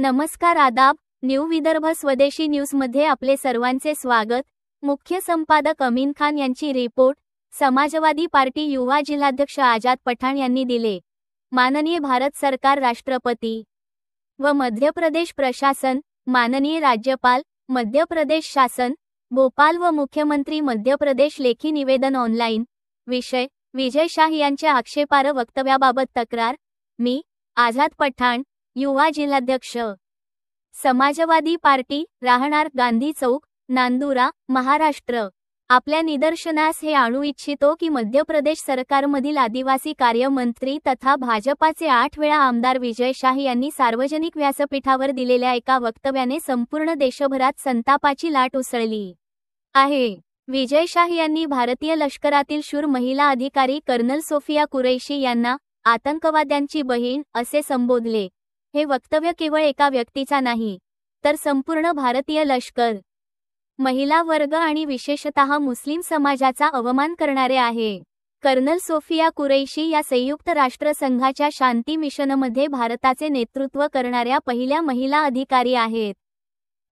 नमस्कार आदाब, न्यू विदर्भ स्वदेशी न्यूजमध्ये आपले सर्वांचे स्वागत। मुख्य संपादक अमीन खान यांची रिपोर्ट। समाजवादी पार्टी युवा जिल्हाध्यक्ष आजाद पठाण यांनी दिले। माननीय भारत सरकार, राष्ट्रपती व मध्य प्रदेश प्रशासन, माननीय राज्यपाल मध्य प्रदेश शासन भोपाल व मुख्यमंत्री मध्य प्रदेश लेखी निवेदन ऑनलाइन। विषय: विजय शाह यांच्या आक्षेपार्ह वक्तव्याबाबत तक्रार। मी आजाद पठाण, युवा जिल्हाध्यक्ष, समाजवादी पार्टी, राहणार गांधी चौक, नांदुरा, महाराष्ट्र। आपल्या निदर्शनास हे आणू इच्छितो की मध्य प्रदेश सरकारमधील आदिवासी कार्य मंत्री तथा भाजपाचे 8 वेळा आमदार विजय शाह यांनी सार्वजनिक व्यासपीठावर दिलेल्या एका वक्तव्याने संपूर्ण देशभरात संतापाची लाट उसळली आहे। विजय शाह यांनी भारतीय लष्करातील शूर महिला अधिकारी कर्नल सोफिया कुरैशी यांना आतंकवाद्यांची बहीण असे संबोधले। हे वक्तव्य केवळ एका व्यक्तीचा नाही, तर संपूर्ण भारतीय लष्कर, महिला वर्ग आणि विशेषतः मुस्लिम समाजाचा अवमान करणारे आहे। कर्नल सोफिया कुरैशी या संयुक्त राष्ट्र संघाच्या शांती मिशनमध्ये भारताचे नेतृत्व करणाऱ्या पहिल्या महिला अधिकारी आहेत।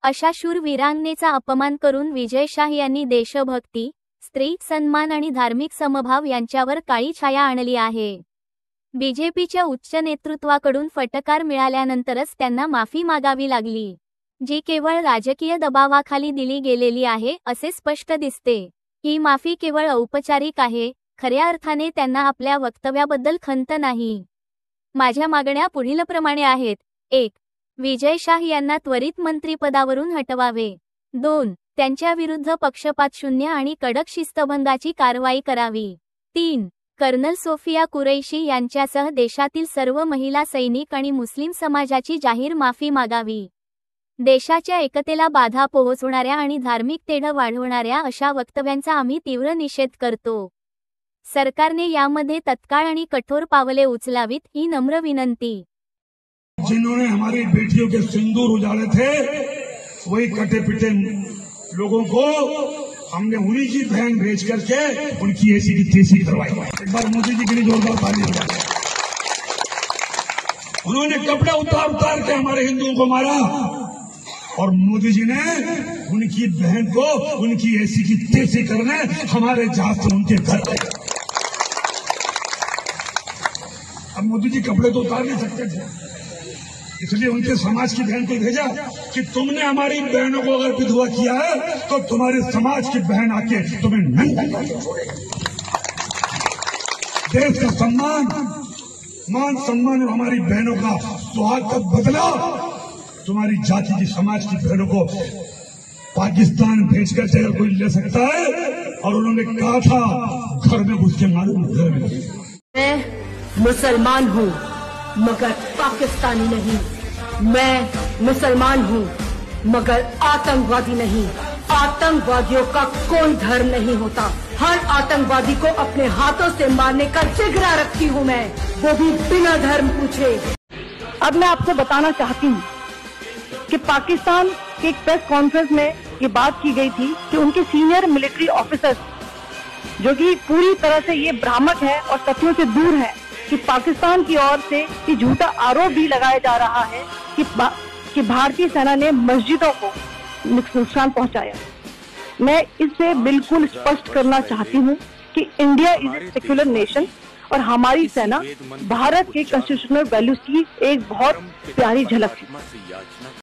अशा शूर वीरांगनेचा अपमान करून विजय शाह यांनी देशभक्ती, स्त्री सन्मान आणि धार्मिक समभाव यांच्यावर काळी छाया आणली आहे। बीजेपीच्या उच्च नेतृत्वाकडून फटकार मिळाल्यानंतरच त्यांना माफी मागावी लागली, जी केवळ राजकीय दबावाखाली दिली गेलेली आहे असे स्पष्ट दिसते। ही माफी केवळ औपचारिक आहे, खऱ्या अर्थाने त्यांना आपल्या वक्तव्याबद्दल खंत नाही। माझ्या मागण्या पुढीलप्रमाणे आहेत: 1. विजय शाह यांना त्वरित मंत्रिपदावरून हटवावे। 2. त्यांच्याविरुद्ध पक्षपातशून्य आणि कडक शिस्तभंगाची कारवाई करावी। 3. कर्नल सोफिया कुरैशी यांच्यासह देशातील सर्व महिला सैनिक आणि मुस्लिम समाजाची जाहीर माफी मागावी। देशाच्या एकतेला बाधा पोहोचवणाऱ्या आणि धार्मिक तेढ वाढवणाऱ्या अशा वक्तव्यांचा आम्ही तीव्र निषेध करतो। सरकारने यामध्ये तत्काळ आणि कठोर पावले उचलावीत ही नम्र विनंती। जिन्होंने हमारी बेटियों के सिंदूर उजाड़े थे, वही कटे पिटे लोगों को हमने उन्हीं की बहन भेज करके उनकी ऐसी की तैसी करवाई। एक बार मोदी जी के लिए जोरदार ताली बजाएं। उन्होंने कपड़े उतार उतार के हमारे हिंदुओं को मारा और मोदी जी ने उनकी बहन को उनकी ऐसी की तैसी करने हमारे जहाज से उनके घर गए। अब मोदी जी कपड़े तो उतार नहीं सकते थे, इसलिए उनके समाज की बहन को भेजा कि तुमने हमारी बहनों को अगर विधवा किया है तो तुम्हारे समाज की बहन आके तुम्हें नंगा करके छोड़ेगी। देश का सम्मान, मान सम्मान और हमारी बहनों का सुहाग का बदला तुम्हारी जाति की, समाज की बहनों को पाकिस्तान भेजकर अगर कोई ले सकता है, और उन्होंने कहा था घर में घुस के मालूम घर में। मैं मुसलमान हूँ मगर पाकिस्तानी नहीं। मैं मुसलमान हूँ मगर आतंकवादी नहीं। आतंकवादियों का कोई धर्म नहीं होता। हर आतंकवादी को अपने हाथों से मारने का जिगरा रखती हूँ मैं, वो भी बिना धर्म पूछे। अब मैं आपको बताना चाहती हूँ कि पाकिस्तान के एक प्रेस कॉन्फ्रेंस में ये बात की गई थी कि उनके सीनियर मिलिट्री ऑफिसर्स, जो कि पूरी तरह से ये भ्रामक है और तथ्यों से दूर है, कि पाकिस्तान की ओर से ये झूठा आरोप भी लगाया जा रहा है कि भारतीय सेना ने मस्जिदों को नुकसान पहुंचाया। मैं इससे बिल्कुल स्पष्ट करना चाहती हूं कि India is a secular nation और हमारी सेना भारत के कॉन्स्टिट्यूशनल वैल्यूज की एक बहुत प्यारी झलक है।